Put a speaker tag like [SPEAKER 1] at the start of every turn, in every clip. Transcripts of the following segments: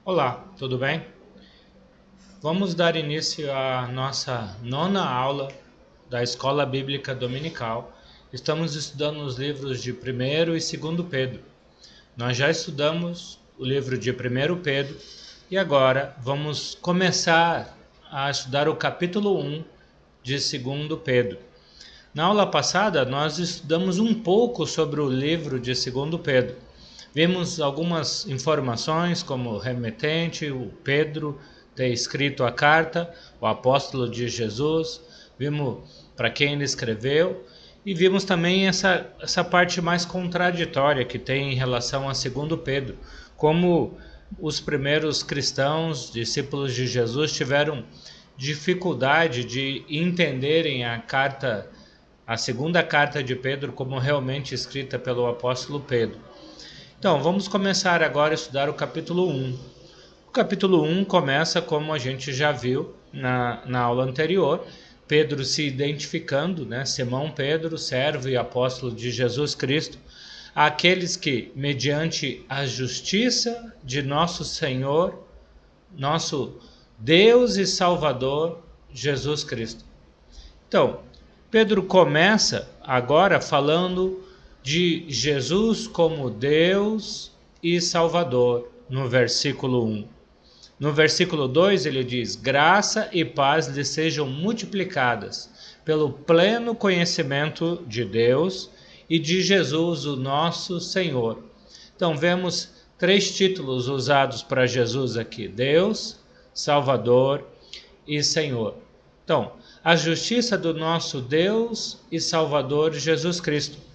[SPEAKER 1] Olá, tudo bem? Vamos dar início à nossa nona aula da Escola Bíblica Dominical. Estamos estudando os livros de 1º e 2º Pedro. Nós já estudamos o livro de 1º Pedro e agora vamos começar a estudar o capítulo 1 de 2º Pedro. Na aula passada, nós estudamos um pouco sobre o livro de 2º Pedro. Vimos algumas informações, como o remetente, o Pedro ter escrito a carta, o apóstolo de Jesus, vimos para quem ele escreveu, e vimos também essa parte mais contraditória que tem em relação a 2º Pedro, como os primeiros cristãos, discípulos de Jesus, tiveram dificuldade de entenderem a segunda carta de Pedro como realmente escrita pelo apóstolo Pedro. Então, vamos começar agora a estudar o capítulo 1. O capítulo 1 começa, como a gente já viu na aula anterior, Pedro se identificando, Simão Pedro, servo e apóstolo de Jesus Cristo, aqueles que, mediante a justiça de nosso Senhor, nosso Deus e Salvador, Jesus Cristo. Então, Pedro começa agora falando de Jesus como Deus e Salvador, no versículo 1. No versículo 2 ele diz: graça e paz lhe sejam multiplicadas pelo pleno conhecimento de Deus e de Jesus, o nosso Senhor. Então vemos 3 títulos usados para Jesus aqui: Deus, Salvador e Senhor. Então, a justiça do nosso Deus e Salvador Jesus Cristo.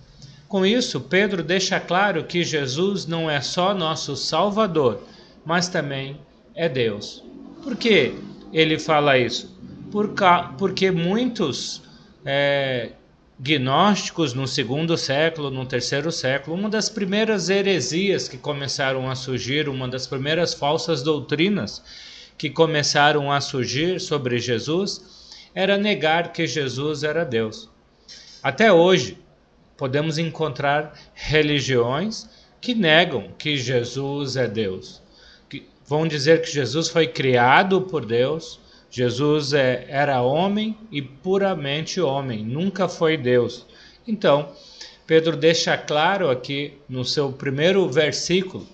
[SPEAKER 1] Com isso, Pedro deixa claro que Jesus não é só nosso Salvador, mas também é Deus. Por que ele fala isso? Porque muitos gnósticos no 2º século, no 3º século, uma das primeiras heresias que começaram a surgir, uma das primeiras falsas doutrinas que começaram a surgir sobre Jesus, era negar que Jesus era Deus. Até hoje, podemos encontrar religiões que negam que Jesus é Deus. Que vão dizer que Jesus foi criado por Deus, Jesus era homem e puramente homem, nunca foi Deus. Então, Pedro deixa claro aqui no seu primeiro versículo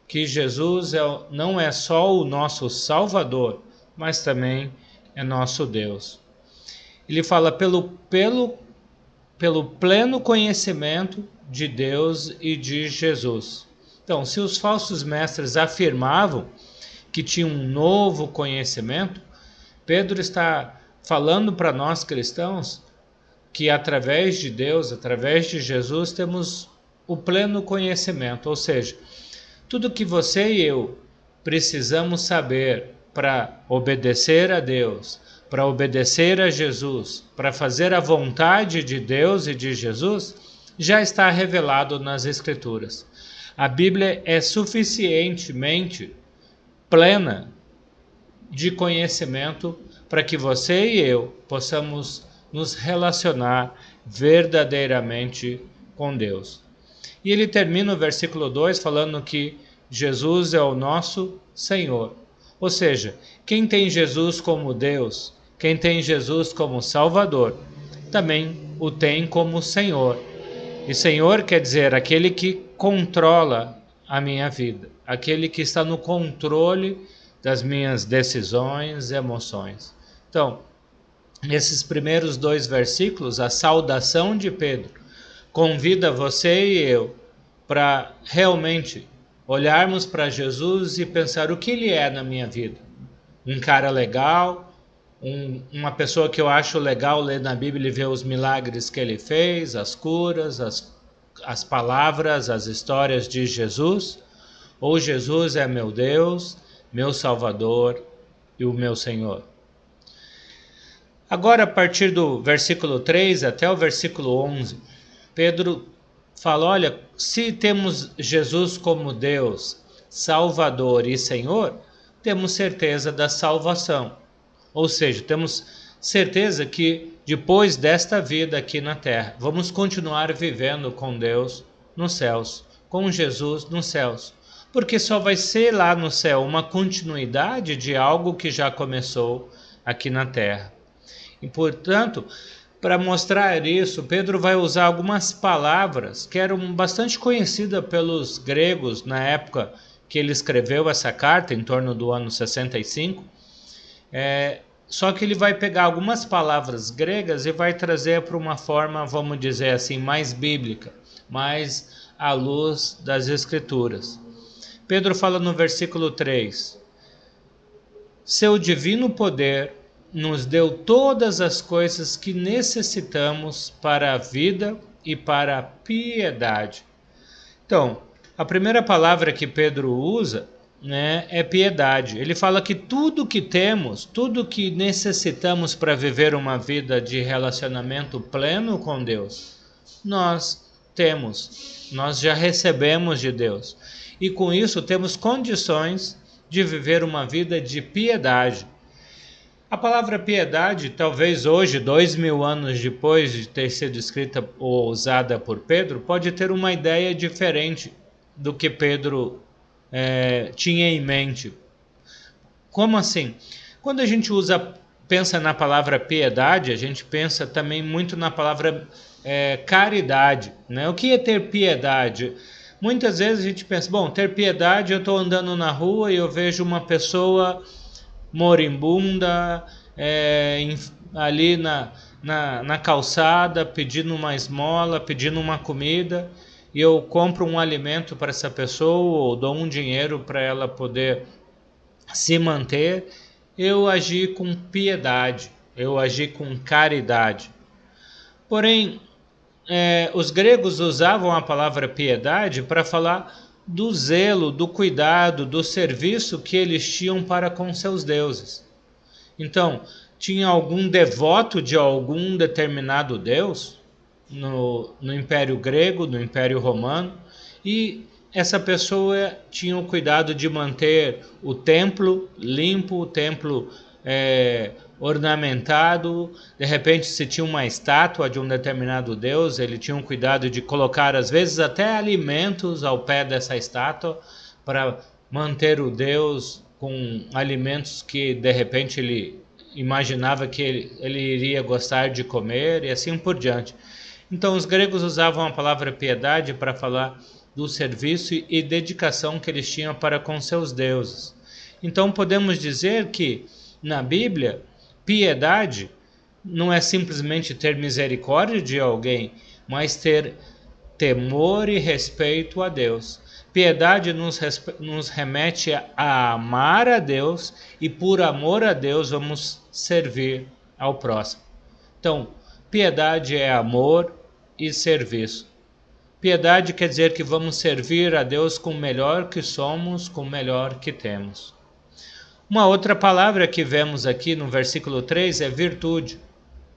[SPEAKER 1] que Jesus não é só o nosso Salvador, mas também é nosso Deus. Ele fala pelo pleno conhecimento de Deus e de Jesus. Então, se os falsos mestres afirmavam que tinham um novo conhecimento, Pedro está falando para nós cristãos que através de Deus, através de Jesus, temos o pleno conhecimento, ou seja, tudo que você e eu precisamos saber para obedecer a Deus, para obedecer a Jesus, para fazer a vontade de Deus e de Jesus, já está revelado nas Escrituras. A Bíblia é suficientemente plena de conhecimento para que você e eu possamos nos relacionar verdadeiramente com Deus. E ele termina o versículo 2 falando que Jesus é o nosso Senhor. Ou seja, quem tem Jesus como Deus, quem tem Jesus como Salvador, também o tem como Senhor. E Senhor quer dizer aquele que controla a minha vida, aquele que está no controle das minhas decisões e emoções. Então, nesses primeiros 2 versículos, a saudação de Pedro convida você e eu para realmente olharmos para Jesus e pensar o que ele é na minha vida. Um cara legal, uma pessoa que eu acho legal ler na Bíblia e ver os milagres que ele fez, as curas, as palavras, as histórias de Jesus, ou Jesus é meu Deus, meu Salvador e o meu Senhor. Agora, a partir do versículo 3 até o versículo 11, Pedro fala, olha, se temos Jesus como Deus, Salvador e Senhor, temos certeza da salvação. Ou seja, temos certeza que depois desta vida aqui na terra, vamos continuar vivendo com Deus nos céus, com Jesus nos céus. porque só vai ser lá no céu uma continuidade de algo que já começou aqui na terra. E, portanto, para mostrar isso, Pedro vai usar algumas palavras que eram bastante conhecidas pelos gregos na época que ele escreveu essa carta, em torno do ano 65. Só que ele vai pegar algumas palavras gregas e vai trazer para uma forma, vamos dizer assim, mais bíblica, mais à luz das Escrituras. Pedro fala no versículo 3: seu divino poder nos deu todas as coisas que necessitamos para a vida e para a piedade. Então, a primeira palavra que Pedro usa, né, é piedade. Ele fala que tudo que temos, tudo que necessitamos para viver uma vida de relacionamento pleno com Deus, nós temos, nós já recebemos de Deus. E com isso temos condições de viver uma vida de piedade. A palavra piedade, talvez hoje, 2000 anos depois de ter sido escrita ou usada por Pedro, pode ter uma ideia diferente do que Pedro tinha em mente. Como assim? Quando a gente pensa na palavra piedade, a gente pensa também muito na palavra caridade, né? O que é ter piedade? Muitas vezes a gente pensa, bom, ter piedade, eu estou andando na rua e eu vejo uma pessoa moribunda ali na calçada, pedindo uma esmola, pedindo uma comida, e eu compro um alimento para essa pessoa ou dou um dinheiro para ela poder se manter. Eu agi com piedade, eu agi com caridade. Porém, os gregos usavam a palavra piedade para falar do zelo, do cuidado, do serviço que eles tinham para com seus deuses. Então, tinha algum devoto de algum determinado deus no Império Grego, no Império Romano, e essa pessoa tinha o cuidado de manter o templo limpo, o templo ornamentado. De repente, se tinha uma estátua de um determinado deus, ele tinha um cuidado de colocar, às vezes, até alimentos ao pé dessa estátua para manter o deus com alimentos que, de repente, ele imaginava que ele iria gostar de comer e assim por diante. Então, os gregos usavam a palavra piedade para falar do serviço e dedicação que eles tinham para com seus deuses. Então, podemos dizer que, na Bíblia, piedade não é simplesmente ter misericórdia de alguém, mas ter temor e respeito a Deus. Piedade nos remete a amar a Deus e, por amor a Deus, vamos servir ao próximo. Então, piedade é amor e serviço. Piedade quer dizer que vamos servir a Deus com o melhor que somos, com o melhor que temos. Uma outra palavra que vemos aqui no versículo 3 é virtude.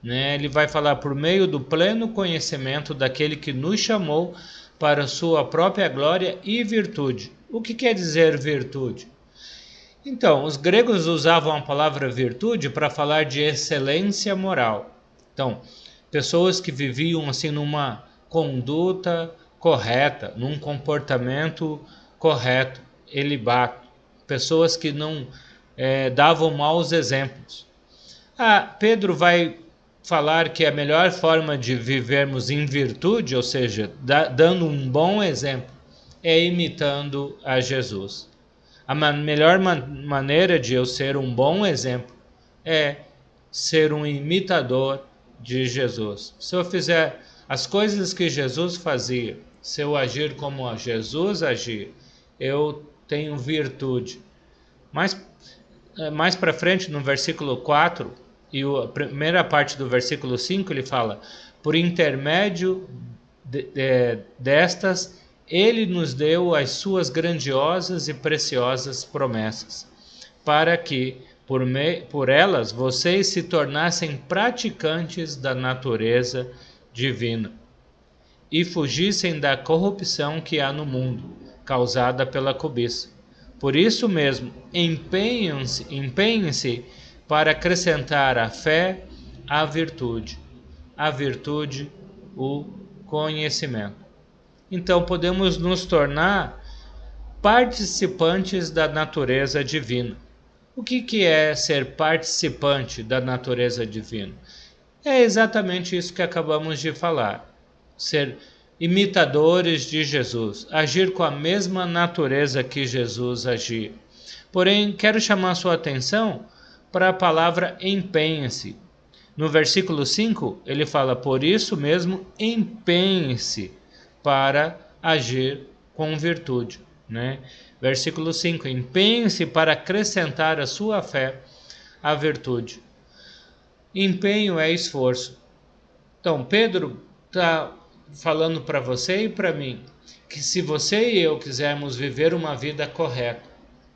[SPEAKER 1] Ele vai falar por meio do pleno conhecimento daquele que nos chamou para sua própria glória e virtude. O que quer dizer virtude? Então, os gregos usavam a palavra virtude para falar de excelência moral. Então, pessoas que viviam assim numa conduta correta, num comportamento correto, elibato. Pessoas que não davam maus exemplos. Pedro vai falar que a melhor forma de vivermos em virtude, ou seja, dando um bom exemplo, é imitando a Jesus. A melhor maneira de eu ser um bom exemplo é ser um imitador de Jesus. Se eu fizer as coisas que Jesus fazia, se eu agir como Jesus agia, eu tenho virtude. Mais para frente, no versículo 4, e a primeira parte do versículo 5, ele fala: por intermédio destas, ele nos deu as suas grandiosas e preciosas promessas, para que, por elas, vocês se tornassem praticantes da natureza divina e fugissem da corrupção que há no mundo, causada pela cobiça. Por isso mesmo, empenhem-se para acrescentar à fé a virtude, o conhecimento. Então podemos nos tornar participantes da natureza divina. O que é ser participante da natureza divina? É exatamente isso que acabamos de falar. Ser imitadores de Jesus, agir com a mesma natureza que Jesus agia. Porém, quero chamar a sua atenção para a palavra empenhe-se. No versículo 5, ele fala, por isso mesmo, empenhe-se para agir com virtude. Né? Versículo 5, empenhe-se para acrescentar a sua fé à virtude. Empenho é esforço. Então, Pedro está falando para você e para mim que se você e eu quisermos viver uma vida correta,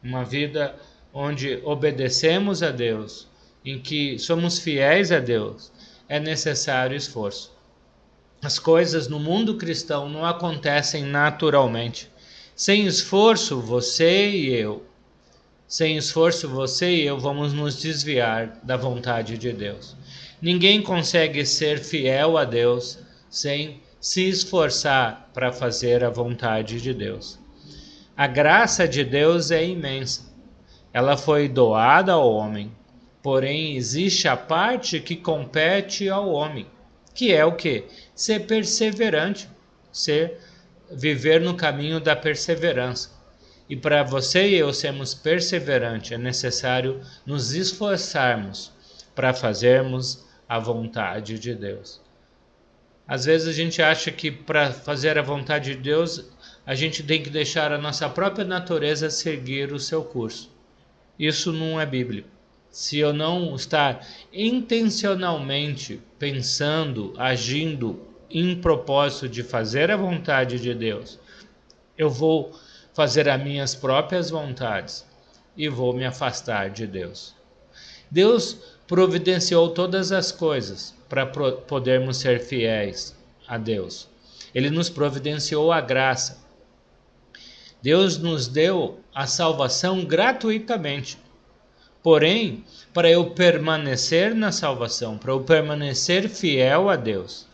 [SPEAKER 1] uma vida onde obedecemos a Deus, em que somos fiéis a Deus, é necessário esforço. As coisas no mundo cristão não acontecem naturalmente. Sem esforço, você e eu vamos nos desviar da vontade de Deus. Ninguém consegue ser fiel a Deus sem se esforçar para fazer a vontade de Deus. A graça de Deus é imensa. Ela foi doada ao homem, porém existe a parte que compete ao homem, que é o quê? Ser perseverante, viver no caminho da perseverança. E para você e eu sermos perseverantes, é necessário nos esforçarmos para fazermos a vontade de Deus. Às vezes a gente acha que para fazer a vontade de Deus, a gente tem que deixar a nossa própria natureza seguir o seu curso. Isso não é bíblico. Se eu não estar intencionalmente pensando, agindo em propósito de fazer a vontade de Deus, eu vou fazer as minhas próprias vontades e vou me afastar de Deus. Deus providenciou todas as coisas para podermos ser fiéis a Deus. Ele nos providenciou a graça. Deus nos deu a salvação gratuitamente. Porém, para eu permanecer na salvação, para eu permanecer fiel a Deus,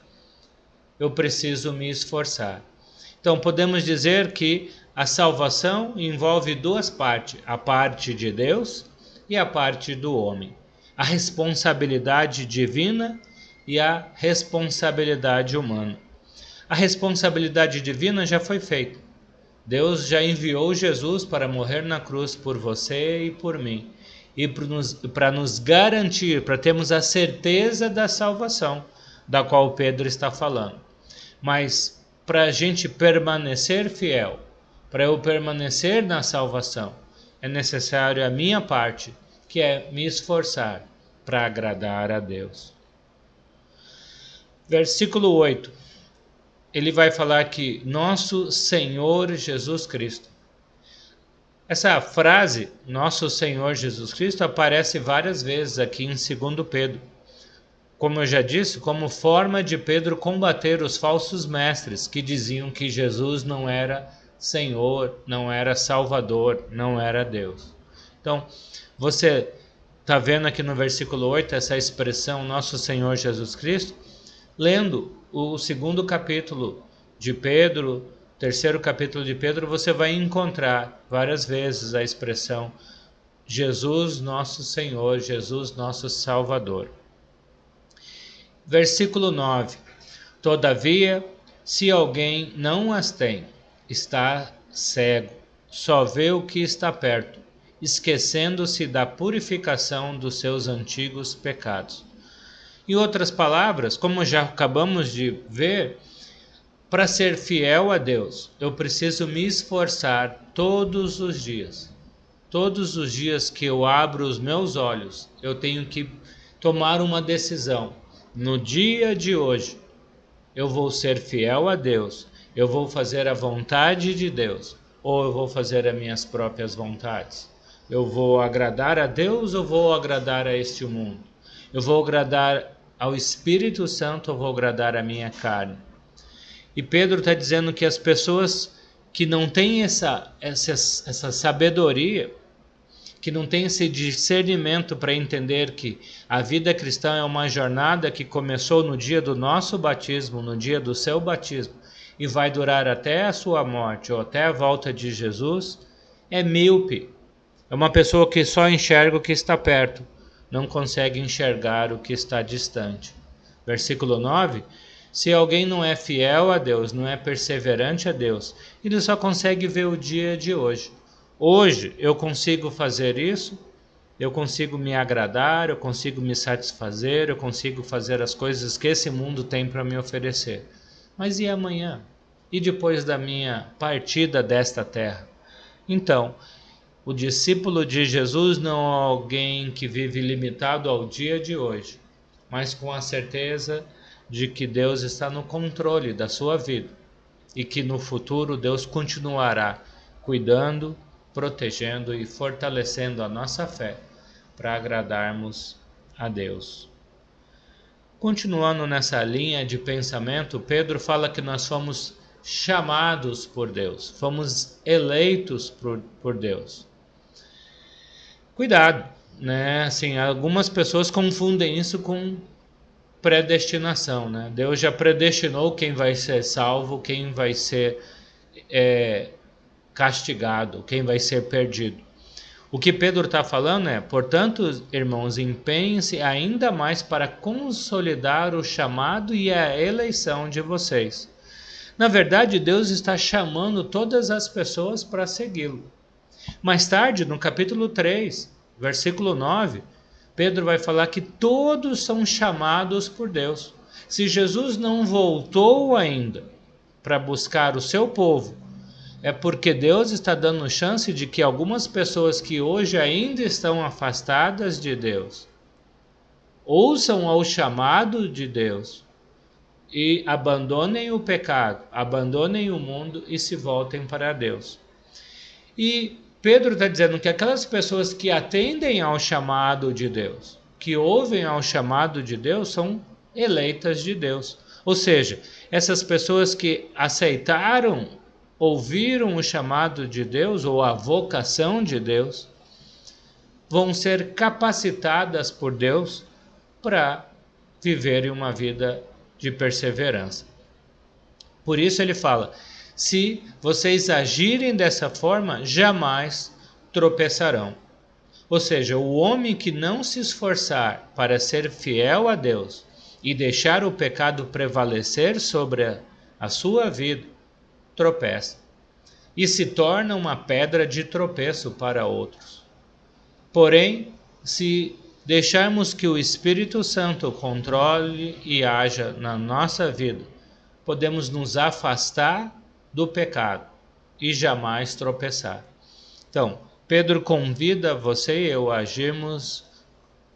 [SPEAKER 1] eu preciso me esforçar. Então, podemos dizer que a salvação envolve duas partes, a parte de Deus e a parte do homem. A responsabilidade divina e a responsabilidade humana. A responsabilidade divina já foi feita. Deus já enviou Jesus para morrer na cruz por você e por mim. E para nos garantir, para termos a certeza da salvação, da qual Pedro está falando. Mas para a gente permanecer fiel, para eu permanecer na salvação, é necessário a minha parte, que é me esforçar para agradar a Deus. Versículo 8. Ele vai falar que nosso Senhor Jesus Cristo. Essa frase, nosso Senhor Jesus Cristo, aparece várias vezes aqui em 2 Pedro. Como eu já disse, como forma de Pedro combater os falsos mestres que diziam que Jesus não era Senhor, não era Salvador, não era Deus. Então, você está vendo aqui no versículo 8 essa expressão, nosso Senhor Jesus Cristo? Lendo o 2º capítulo de Pedro, 3º capítulo de Pedro, você vai encontrar várias vezes a expressão Jesus nosso Senhor, Jesus nosso Salvador. Versículo 9. Todavia, se alguém não as tem, está cego, só vê o que está perto, esquecendo-se da purificação dos seus antigos pecados. Em outras palavras, como já acabamos de ver, para ser fiel a Deus, eu preciso me esforçar todos os dias. Todos os dias que eu abro os meus olhos, eu tenho que tomar uma decisão. No dia de hoje, eu vou ser fiel a Deus, eu vou fazer a vontade de Deus, ou eu vou fazer as minhas próprias vontades. Eu vou agradar a Deus ou vou agradar a este mundo? Eu vou agradar ao Espírito Santo ou vou agradar a minha carne? E Pedro está dizendo que as pessoas que não têm essa sabedoria, que não têm esse discernimento para entender que a vida cristã é uma jornada que começou no dia do nosso batismo, no dia do seu batismo, e vai durar até a sua morte ou até a volta de Jesus, é míope. É uma pessoa que só enxerga o que está perto, não consegue enxergar o que está distante. Versículo 9: se alguém não é fiel a Deus, não é perseverante a Deus, ele só consegue ver o dia de hoje. Hoje eu consigo fazer isso, eu consigo me agradar, eu consigo me satisfazer, eu consigo fazer as coisas que esse mundo tem para me oferecer. Mas e amanhã? E depois da minha partida desta terra? Então, o discípulo de Jesus não é alguém que vive limitado ao dia de hoje, mas com a certeza de que Deus está no controle da sua vida e que no futuro Deus continuará cuidando, protegendo e fortalecendo a nossa fé para agradarmos a Deus. Continuando nessa linha de pensamento, Pedro fala que nós fomos chamados por Deus, fomos eleitos por Deus. Cuidado, né? Assim, algumas pessoas confundem isso com predestinação, né? Deus já predestinou quem vai ser salvo, quem vai ser castigado, quem vai ser perdido. O que Pedro está falando é, portanto, irmãos, empenhem-se ainda mais para consolidar o chamado e a eleição de vocês. Na verdade, Deus está chamando todas as pessoas para segui-lo. Mais tarde, no capítulo 3, versículo 9, Pedro vai falar que todos são chamados por Deus. Se Jesus não voltou ainda para buscar o seu povo, é porque Deus está dando chance de que algumas pessoas que hoje ainda estão afastadas de Deus ouçam ao chamado de Deus e abandonem o pecado, abandonem o mundo e se voltem para Deus. E Pedro está dizendo que aquelas pessoas que atendem ao chamado de Deus, que ouvem ao chamado de Deus, são eleitas de Deus. Ou seja, essas pessoas que aceitaram, ouviram o chamado de Deus ou a vocação de Deus, vão ser capacitadas por Deus para viverem uma vida de perseverança. Por isso ele fala: se vocês agirem dessa forma, jamais tropeçarão. Ou seja, o homem que não se esforçar para ser fiel a Deus e deixar o pecado prevalecer sobre a sua vida, tropeça e se torna uma pedra de tropeço para outros. Porém, se deixarmos que o Espírito Santo controle e haja na nossa vida, podemos nos afastar do pecado e jamais tropeçar. Então, Pedro convida você e eu a agirmos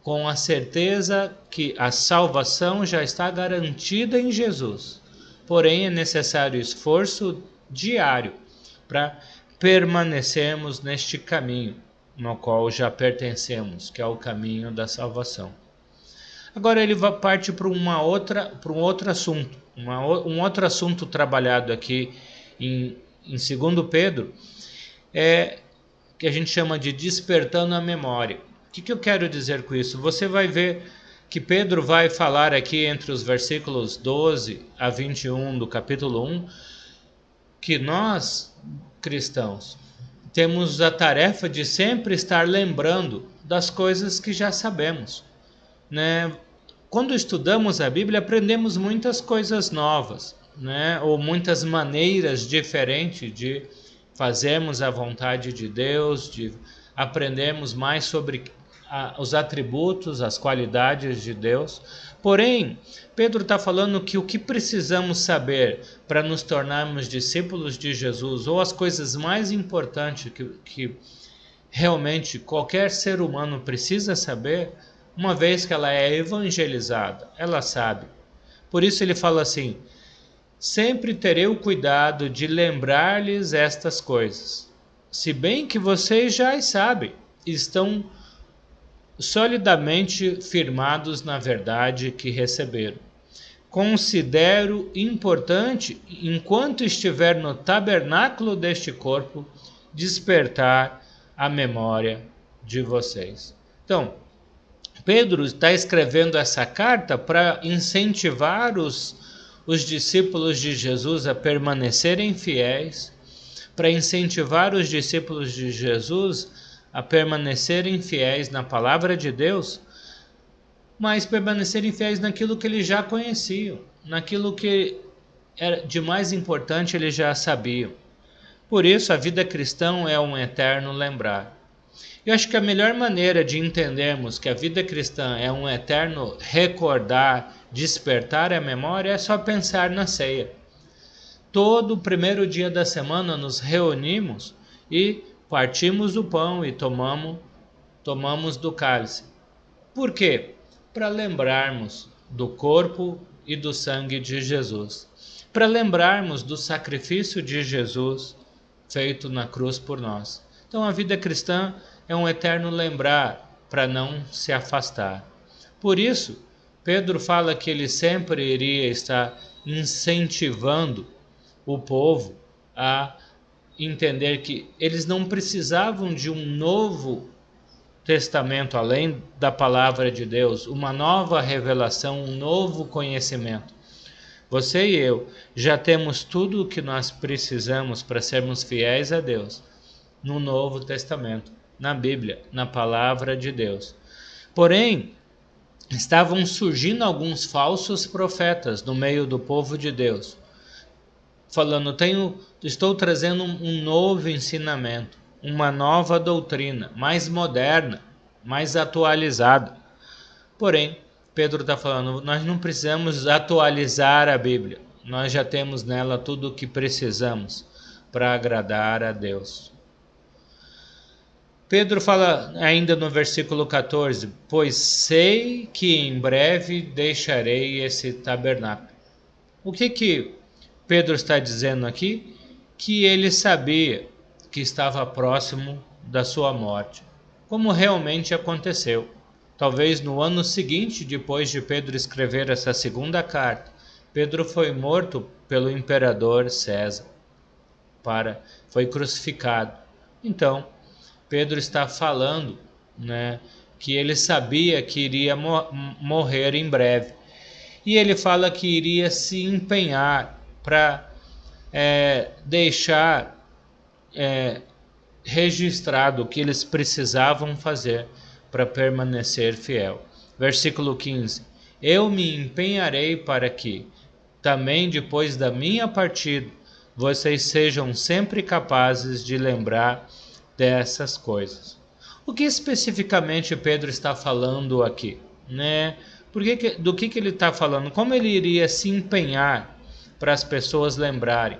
[SPEAKER 1] com a certeza que a salvação já está garantida em Jesus. Porém, é necessário esforço diário para permanecermos neste caminho no qual já pertencemos, que é o caminho da salvação. Agora ele parte para um outro assunto, um outro assunto trabalhado aqui em 2 Pedro, que a gente chama de despertando a memória. O que eu quero dizer com isso? Você vai ver que Pedro vai falar aqui entre os versículos 12 a 21 do capítulo 1, que nós, cristãos, temos a tarefa de sempre estar lembrando das coisas que já sabemos, né? Quando estudamos a Bíblia, aprendemos muitas coisas novas, né? Ou muitas maneiras diferentes de fazermos a vontade de Deus, de aprendermos mais sobre os atributos, as qualidades de Deus. Porém, Pedro está falando que o que precisamos saber para nos tornarmos discípulos de Jesus, ou as coisas mais importantes que realmente qualquer ser humano precisa saber, uma vez que ela é evangelizada, ela sabe. Por isso ele fala assim: sempre terei o cuidado de lembrar-lhes estas coisas, se bem que vocês já as sabem, estão solidamente firmados na verdade que receberam. Considero importante, enquanto estiver no tabernáculo deste corpo, despertar a memória de vocês. Então, Pedro está escrevendo essa carta para incentivar os os discípulos de Jesus a permanecerem fiéis, para incentivar os discípulos de Jesus a permanecerem fiéis na palavra de Deus, mas permanecerem fiéis naquilo que eles já conheciam, naquilo que era de mais importante eles já sabiam. Por isso, a vida cristã é um eterno lembrar. Eu acho que a melhor maneira de entendermos que a vida cristã é um eterno recordar, despertar a memória, é só pensar na ceia. Todo o primeiro dia da semana nos reunimos e partimos o pão e tomamos do cálice. Por quê? Para lembrarmos do corpo e do sangue de Jesus. Para lembrarmos do sacrifício de Jesus feito na cruz por nós. Então a vida cristã é um eterno lembrar para não se afastar. Por isso, Pedro fala que ele sempre iria estar incentivando o povo a entender que eles não precisavam de um novo testamento além da palavra de Deus, uma nova revelação, um novo conhecimento. Você e eu já temos tudo o que nós precisamos para sermos fiéis a Deus no Novo Testamento, na Bíblia, na palavra de Deus. Porém, estavam surgindo alguns falsos profetas no meio do povo de Deus, falando, estou trazendo um novo ensinamento, uma nova doutrina, mais moderna, mais atualizada. Porém, Pedro está falando, nós não precisamos atualizar a Bíblia, nós já temos nela tudo o que precisamos para agradar a Deus. Pedro fala ainda no versículo 14, pois sei que em breve deixarei esse tabernáculo. O que Pedro está dizendo aqui? Que ele sabia que estava próximo da sua morte, como realmente aconteceu. Talvez no ano seguinte, depois de Pedro escrever essa segunda carta, Pedro foi morto pelo imperador César, foi crucificado. Então, Pedro está falando, que ele sabia que iria morrer em breve. E ele fala que iria se empenhar para deixar registrado o que eles precisavam fazer para permanecer fiel. Versículo 15. Eu me empenharei para que, também depois da minha partida, vocês sejam sempre capazes de lembrar dessas coisas. O que especificamente Pedro está falando aqui? Do que ele está falando? Como ele iria se empenhar para as pessoas lembrarem?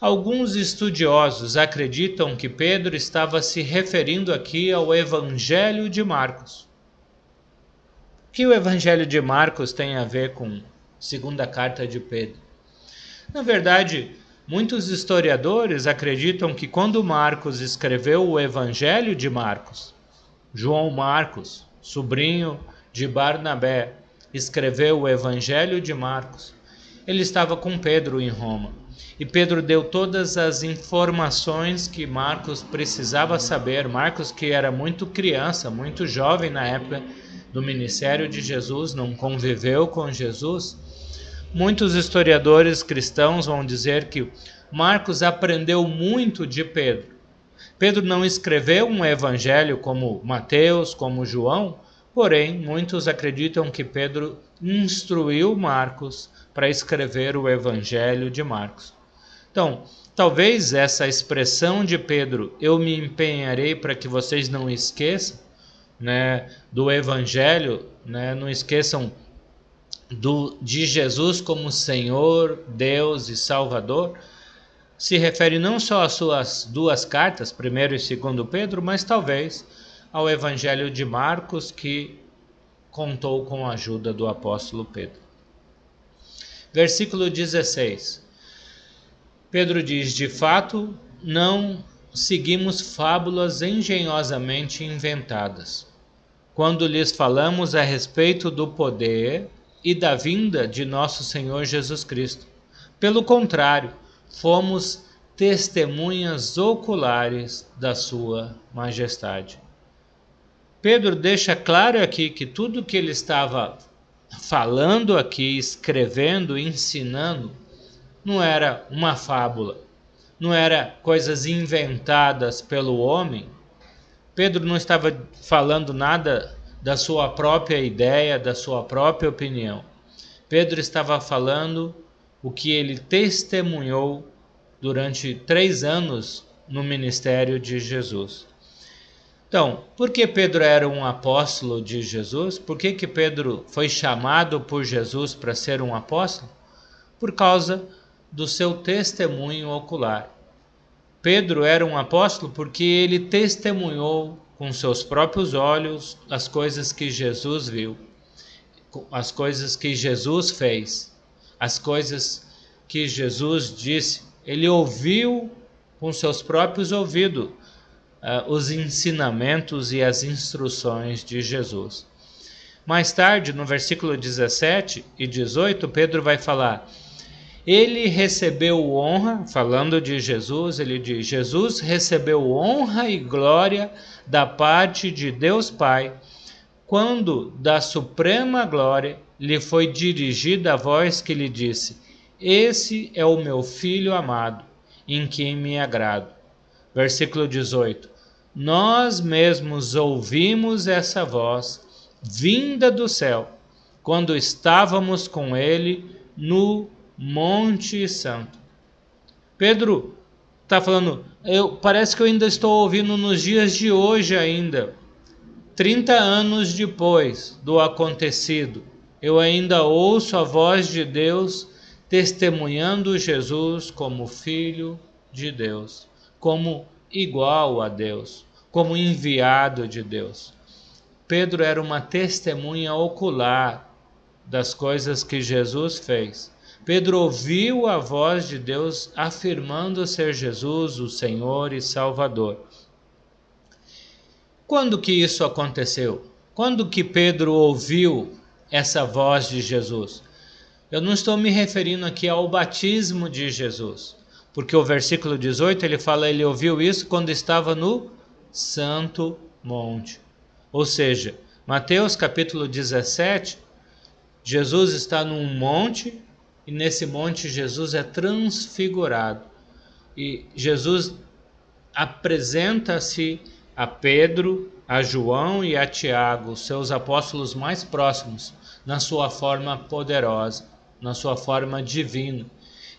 [SPEAKER 1] Alguns estudiosos acreditam que Pedro estava se referindo aqui ao Evangelho de Marcos. O que o Evangelho de Marcos tem a ver com a segunda carta de Pedro? Na verdade, muitos historiadores acreditam que quando Marcos escreveu o Evangelho de Marcos, João Marcos, sobrinho de Barnabé, escreveu o Evangelho de Marcos, ele estava com Pedro em Roma. E Pedro deu todas as informações que Marcos precisava saber. Marcos, que era muito criança, muito jovem na época do ministério de Jesus, não conviveu com Jesus. Muitos historiadores cristãos vão dizer que Marcos aprendeu muito de Pedro. Pedro não escreveu um evangelho como Mateus, como João, porém, muitos acreditam que Pedro instruiu Marcos para escrever o Evangelho de Marcos. Então, talvez essa expressão de Pedro, eu me empenharei para que vocês não esqueçam, do Evangelho, não esqueçam de Jesus como Senhor, Deus e Salvador, se refere não só às suas duas cartas, 1 e 2 Pedro, mas talvez ao Evangelho de Marcos, que contou com a ajuda do apóstolo Pedro. Versículo 16. Pedro diz, de fato, não seguimos fábulas engenhosamente inventadas, quando lhes falamos a respeito do poder e da vinda de nosso Senhor Jesus Cristo. Pelo contrário, fomos testemunhas oculares da sua majestade. Pedro deixa claro aqui que tudo que ele estava falando aqui, escrevendo, ensinando, não era uma fábula, não era coisas inventadas pelo homem. Pedro não estava falando nada da sua própria ideia, da sua própria opinião. Pedro estava falando o que ele testemunhou durante 3 anos no ministério de Jesus. Então, por que Pedro era um apóstolo de Jesus? Por que Pedro foi chamado por Jesus para ser um apóstolo? Por causa do seu testemunho ocular. Pedro era um apóstolo porque ele testemunhou com seus próprios olhos as coisas que Jesus viu, as coisas que Jesus fez, as coisas que Jesus disse. Ele ouviu com seus próprios ouvidos os ensinamentos e as instruções de Jesus. Mais tarde, no versículo 17 e 18, Pedro vai falar: ele recebeu honra, falando de Jesus, ele diz: Jesus recebeu honra e glória da parte de Deus Pai, quando da suprema glória lhe foi dirigida a voz que lhe disse: esse é o meu filho amado, em quem me agrado. Versículo 18: nós mesmos ouvimos essa voz vinda do céu, quando estávamos com ele no Monte Santo. Pedro está falando, parece que eu ainda estou ouvindo nos dias de hoje ainda, 30 anos depois do acontecido, eu ainda ouço a voz de Deus testemunhando Jesus como Filho de Deus, como igual a Deus, como enviado de Deus. Pedro era uma testemunha ocular das coisas que Jesus fez. Pedro ouviu a voz de Deus afirmando ser Jesus o Senhor e Salvador. Quando que isso aconteceu? Quando que Pedro ouviu essa voz de Jesus? Eu não estou me referindo aqui ao batismo de Jesus, porque o versículo 18 ele fala, ele ouviu isso quando estava no Santo Monte. Ou seja, Mateus capítulo 17, Jesus está num monte e nesse monte Jesus é transfigurado. E Jesus apresenta-se a Pedro, a João e a Tiago, seus apóstolos mais próximos, na sua forma poderosa, na sua forma divina.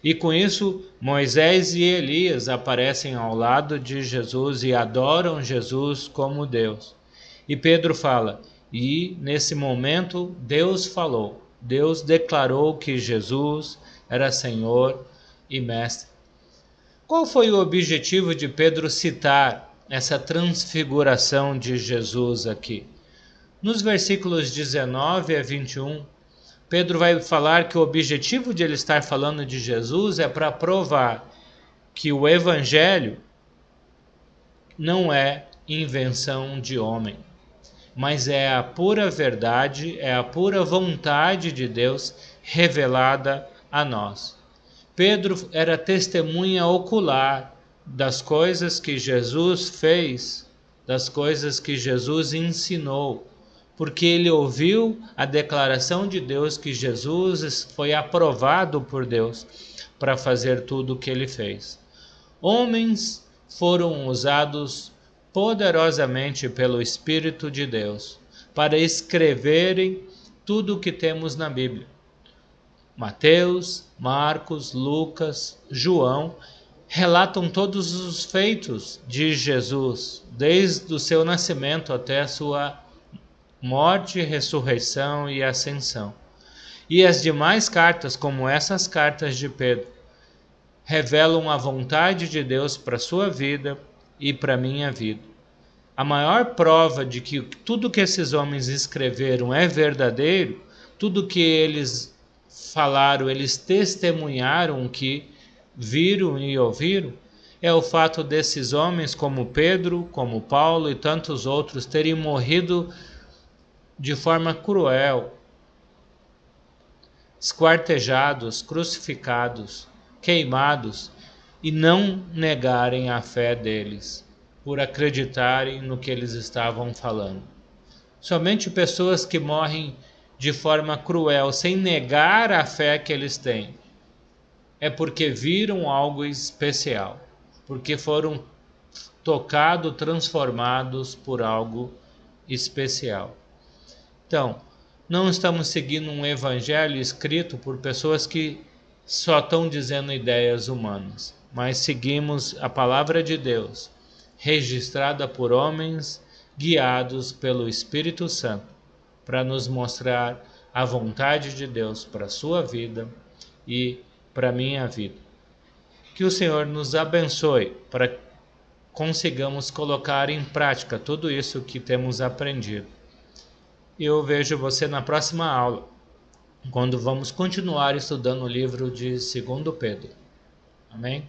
[SPEAKER 1] E com isso, Moisés e Elias aparecem ao lado de Jesus e adoram Jesus como Deus. E Pedro fala, e nesse momento Deus falou, Deus declarou que Jesus era Senhor e Mestre. Qual foi o objetivo de Pedro citar essa transfiguração de Jesus aqui? Nos versículos 19 a 21, Pedro vai falar que o objetivo de ele estar falando de Jesus é para provar que o Evangelho não é invenção de homem, mas é a pura verdade, é a pura vontade de Deus revelada a nós. Pedro era testemunha ocular das coisas que Jesus fez, das coisas que Jesus ensinou, porque ele ouviu a declaração de Deus que Jesus foi aprovado por Deus para fazer tudo o que ele fez. Homens foram usados poderosamente pelo Espírito de Deus para escreverem tudo o que temos na Bíblia. Mateus, Marcos, Lucas, João relatam todos os feitos de Jesus, desde o seu nascimento até a sua morte, ressurreição e ascensão. E as demais cartas, como essas cartas de Pedro, revelam a vontade de Deus para a sua vida e para a minha vida. A maior prova de que tudo que esses homens escreveram é verdadeiro, tudo que eles falaram, eles testemunharam que viram e ouviram, é o fato desses homens como Pedro, como Paulo e tantos outros terem morrido de forma cruel, esquartejados, crucificados, queimados, e não negarem a fé deles, por acreditarem no que eles estavam falando. Somente pessoas que morrem de forma cruel, sem negar a fé que eles têm, é porque viram algo especial, porque foram tocados, transformados por algo especial. Então, não estamos seguindo um evangelho escrito por pessoas que só estão dizendo ideias humanas, mas seguimos a palavra de Deus, registrada por homens guiados pelo Espírito Santo, para nos mostrar a vontade de Deus para a sua vida e para a minha vida. Que o Senhor nos abençoe para consigamos colocar em prática tudo isso que temos aprendido. Eu vejo você na próxima aula, quando vamos continuar estudando o livro de 2 Pedro. Amém?